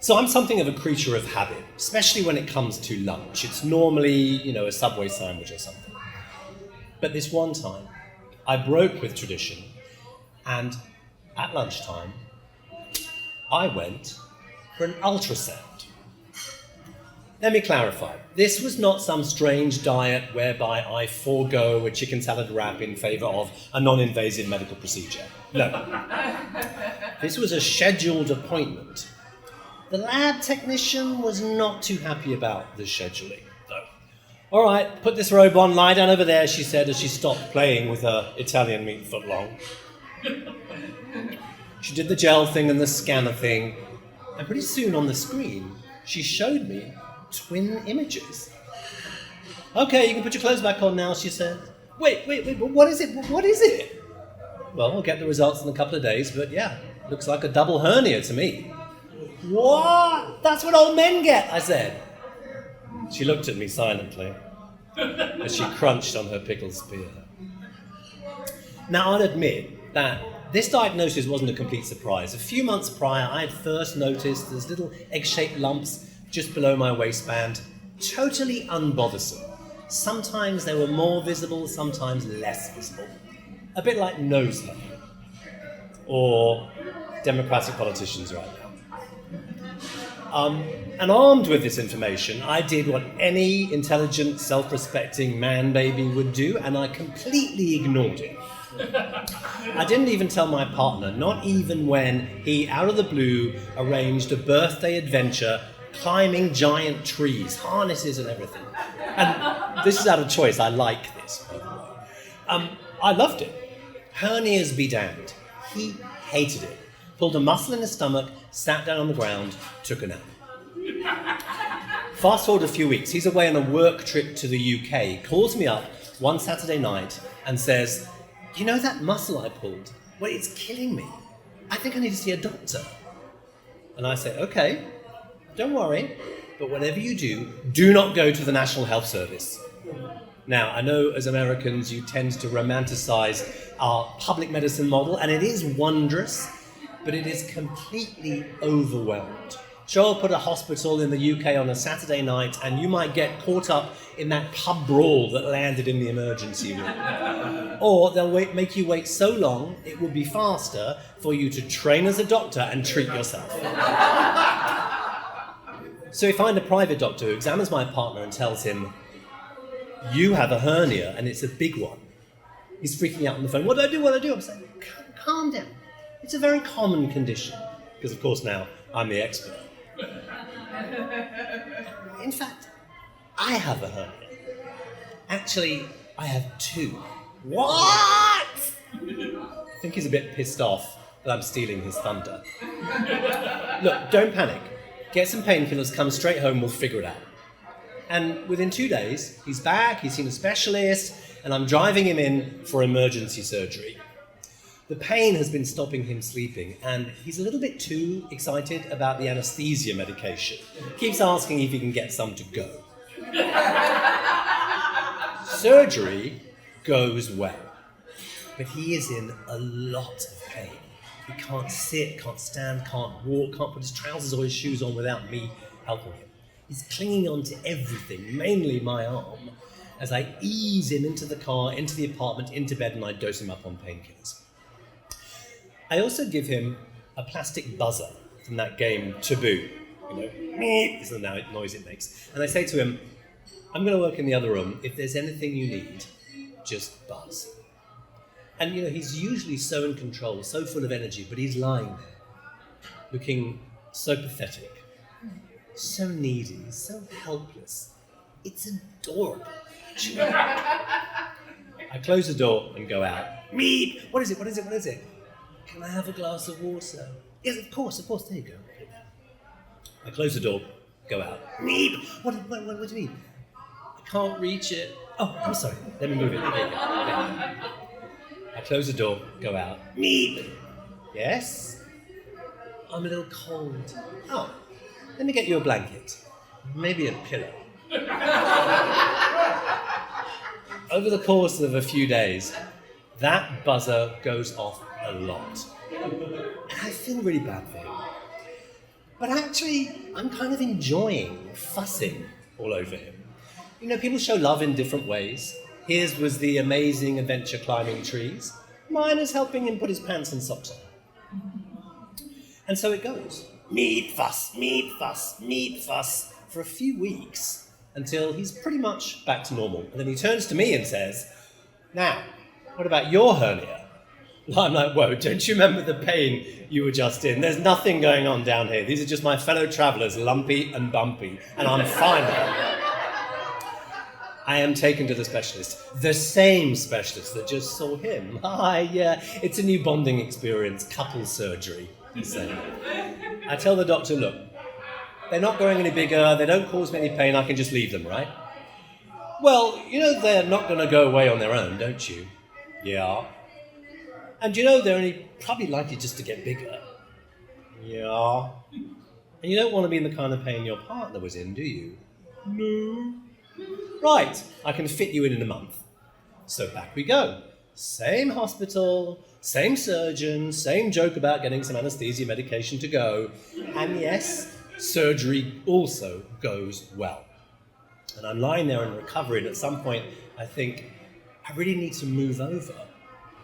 So I'm something of a creature of habit, especially when it comes to lunch. It's normally, a Subway sandwich or something. But this one time, I broke with tradition, and at lunchtime, I went for an ultrasound. Let me clarify. This was not some strange diet whereby I forego a chicken salad wrap in favour of a non-invasive medical procedure. No. This was a scheduled appointment. The lab technician was not too happy about the scheduling, though. All right, put this robe on, lie down over there, she said as she stopped playing with her Italian meat footlong. She did the gel thing and the scanner thing, and pretty soon on the screen, she showed me twin images. Okay, you can put your clothes back on now, she said. Wait, but what is it? What is it? Well, we'll get the results in a couple of days, but yeah, looks like a double hernia to me. What? That's what old men get, I said. She looked at me silently as she crunched on her pickled spear. Now, I'll admit that this diagnosis wasn't a complete surprise. A few months prior, I had first noticed those little egg-shaped lumps just below my waistband, totally unbothersome. Sometimes they were more visible, sometimes less visible. A bit like nose hair. Or Democratic politicians right now. And armed with this information, I did what any intelligent, self-respecting man-baby would do, and I completely ignored it. I didn't even tell my partner, not even when he, out of the blue, arranged a birthday adventure climbing giant trees, harnesses and everything. And this is out of choice, I like this, by the way. I loved it. Hernias be damned. He hated it. Pulled a muscle in his stomach, sat down on the ground, took a nap. Fast forward a few weeks, he's away on a work trip to the UK, calls me up one Saturday night and says, "You know that muscle I pulled? Well, it's killing me. I think I need to see a doctor." And I say, "Okay, don't worry, but whatever you do, do not go to the National Health Service." Now, I know as Americans you tend to romanticize our public medicine model, and it is wondrous, but it is completely overwhelmed. Sure, put a hospital in the UK on a Saturday night and you might get caught up in that pub brawl that landed in the emergency room. Or they'll make you wait so long, it will be faster for you to train as a doctor and treat yourself. So we find a private doctor who examines my partner and tells him, "You have a hernia and it's a big one." He's freaking out on the phone. What do I do? I'm saying, calm down. It's a very common condition. Because of course now I'm the expert. In fact, I have a hernia. Actually, I have two. What? I think he's a bit pissed off that I'm stealing his thunder. Look, don't panic. Get some painkillers, come straight home, we'll figure it out. And within 2 days, he's back, he's seen a specialist, and I'm driving him in for emergency surgery. The pain has been stopping him sleeping, and he's a little bit too excited about the anesthesia medication. Keeps asking if he can get some to go. Surgery goes well, but he is in a lot of pain. He can't sit, can't stand, can't walk, can't put his trousers or his shoes on without me helping him. He's clinging on to everything, mainly my arm, as I ease him into the car, into the apartment, into bed, and I dose him up on painkillers. I also give him a plastic buzzer from that game Taboo. Meep is the noise it makes. And I say to him, "I'm going to work in the other room. If there's anything you need, just buzz." And he's usually so in control, so full of energy, but he's lying there, looking so pathetic, so needy, so helpless. It's adorable, actually. I close the door and go out. Meep! What is it? Can I have a glass of water? Yes, of course, there you go. I close the door, go out. Meep! What do you mean? I can't reach it. Oh, I'm sorry. Let me move it. There you go. I close the door, go out. Meep! Yes? I'm a little cold. Oh, let me get you a blanket. Maybe a pillow. Over the course of a few days, that buzzer goes off a lot. And I feel really bad for him. But actually, I'm kind of enjoying fussing all over him. You know, people show love in different ways. His was the amazing adventure climbing trees. Mine is helping him put his pants and socks on. And so it goes. Meat fuss, meat fuss, meat fuss, for a few weeks until he's pretty much back to normal. And then he turns to me and says, "Now, what about your hernia?" I'm like, "Whoa, don't you remember the pain you were just in? There's nothing going on down here. These are just my fellow travellers, lumpy and bumpy, and I'm fine." I am taken to the specialist, the same specialist that just saw him. Yeah, it's a new bonding experience, couple surgery, he's saying. I tell the doctor, "Look, they're not growing any bigger, they don't cause me any pain, I can just leave them, right?" "Well, you know they're not going to go away on their own, don't you?" "Yeah." "And you know they're only probably likely just to get bigger." "Yeah." "And you don't want to be in the kind of pain your partner was in, do you?" "No." "Right, I can fit you in a month." So back we go. Same hospital, same surgeon, same joke about getting some anesthesia medication to go. And yes, surgery also goes well. And I'm lying there in recovery, and at some point I think, I really need to move over.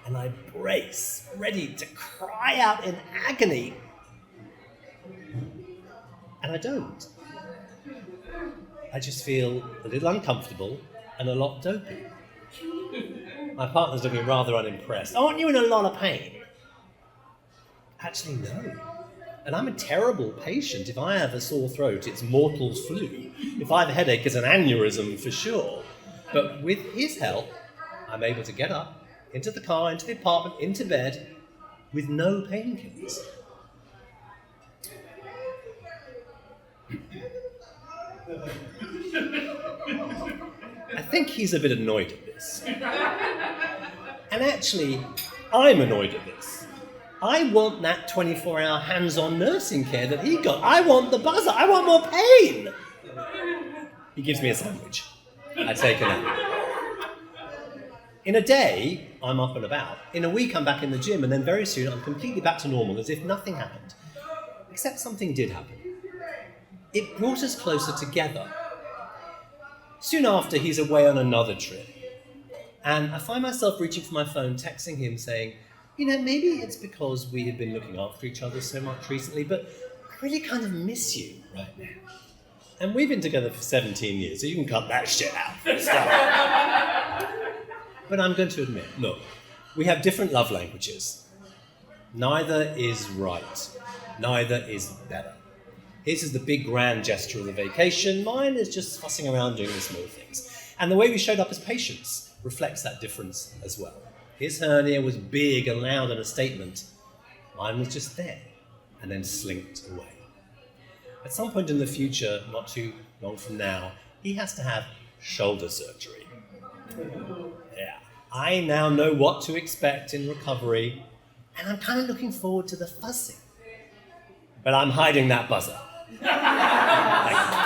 And I brace, ready to cry out in agony. And I don't. I just feel a little uncomfortable and a lot dopey. My partner's looking rather unimpressed. "Aren't you in a lot of pain?" Actually, no. And I'm a terrible patient. If I have a sore throat, it's mortal flu. If I have a headache, it's an aneurysm for sure. But with his help, I'm able to get up, into the car, into the apartment, into bed, with no painkillers. I think he's a bit annoyed at this. And actually, I'm annoyed at this. I want that 24-hour hands-on nursing care that he got. I want the buzzer. I want more pain. He gives me a sandwich. I take a nap. In a day, I'm up and about. In a week, I'm back in the gym, and then very soon, I'm completely back to normal, as if nothing happened. Except something did happen. It brought us closer together. Soon after, he's away on another trip. And I find myself reaching for my phone, texting him, saying, "You know, maybe it's because we have been looking after each other so much recently, but I really kind of miss you right now." And we've been together for 17 years, so you can cut that shit out. But I'm going to admit, look, we have different love languages. Neither is right. Neither is better. His is the big grand gesture of the vacation. Mine is just fussing around doing the small things. And the way we showed up as patients reflects that difference as well. His hernia was big and loud and a statement. Mine was just there and then slinked away. At some point in the future, not too long from now, he has to have shoulder surgery. Yeah, I now know what to expect in recovery, and I'm kind of looking forward to the fussing. But I'm hiding that buzzer. Thank you.